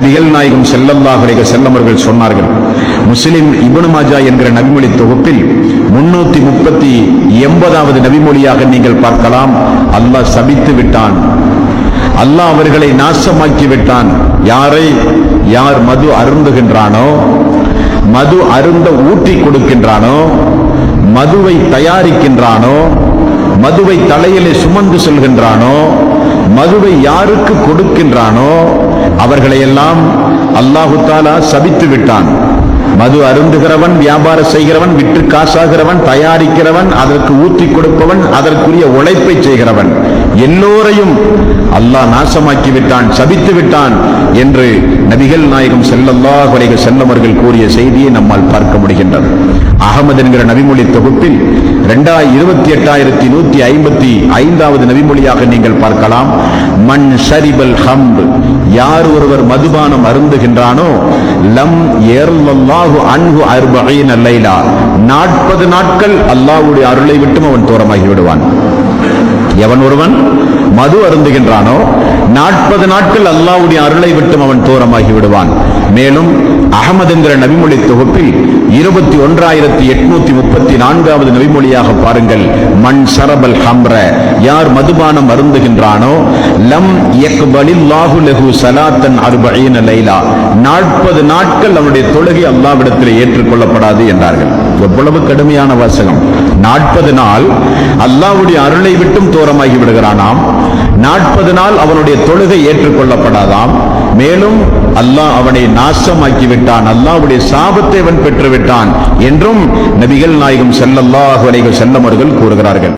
நபிகள் நாயகம் ஸல்லல்லாஹு அலைஹி வஸல்லம் அவர்கள் சொன்னார்கள். முஸ்லிம் இப்னு மாஜா என்கிற நபிமொழி தொகுப்பில் 380வது நபிமொழியாக நீங்கள் பார்க்கலாம். அல்லாஹ் சபித்து விட்டான், அல்லாஹ் அவர்களை நாசமாக்கி விட்டான். யார் மது அருந்துகின்றானோ, மது அருந்த ஊட்டி கொடுக்கின்றானோ, மதுவை தயாரிக்கின்றானோ, மதுவை தலையிலே சுமந்து செல்கின்றானோ, மதுவை யாருக்கு கொடுக்கின்றானோ அவர்களையெல்லாம் அல்லாஹு தஆலா சபித்து விட்டான். மது அருந்துகிறவன், வியாபாரம் செய்கிறவன், விற்று காசாகிறவன், தயாரிக்கிறவன், அதற்கு ஊற்றி கொடுப்பவன், அதற்குரிய உழைப்பை செய்கிறவன், எல்லோரையும் அல்லாஹ் நாசமாக்கி விட்டான், சபித்து விட்டான் என்று நபிகள் நாயகம் ஸல்லல்லாஹு அலைஹி வஸல்லம் அவர்கள் கூறிய செய்தியை நம்மால் பார்க்க முடிகின்றது. அகமது என்கிற நபிமொழி தொகுப்பில் 28155வது நபிமொழியாக நீங்கள் பார்க்கலாம். மன் ஷரிபல் ஹம்ர், யார் ஒருவர் மதுபானம் அருந்துகின்றானோ, லம் யர்லல்லாஹு அன்ஹு 40 லைலா, 40 நாட்கள் அல்லாஹ்வுடைய அருளை விட்டும் அவன் தூரமாகி விடுவான். எவன் ஒருவன் மது அருந்துகின்றானோ 40 நாட்கள் அல்லாஹ்வுடைய அருளை விட்டும் அவன் தூரமாகி விடுவான். மேலும் அகமது என்கிற நபிமொழி தொகுப்பில் 21834வது நபிமொழியாக பாருங்கள். மன் ஷரபல் ஹம்ர, யார் மதுபானம் அருந்துகின்றானோ, லம் யக்பலில்லாஹு லஹு ஸலாத்தன் 40 லைலா, 40 நாட்கள் அவனுடைய தொழுகை அல்லாஹ்விடத்தில் ஏற்றுக்கொள்ளப்படாது என்றார்கள். எவ்வளவு கடுமையான வாசகம்! 40 நாள் அல்லாஹ்வுடைய அருளை விட்டும் தூரமாகி விடுகிறானாம், 40 நாள் அவனுடைய தொழுகை ஏற்றுக்கொள்ளப்படாதாம். மேலும் அல்லாஹ் அவனை நாசமாக்கி விட்டான், அல்லாஹ்வுடைய சாபத்தை அவன் பெற்றுவிட்டான் என்றும் நபிகள் நாயகம் ஸல்லல்லாஹு அலைஹி வஸல்லம் அவர்கள் கூறுகிறார்கள்.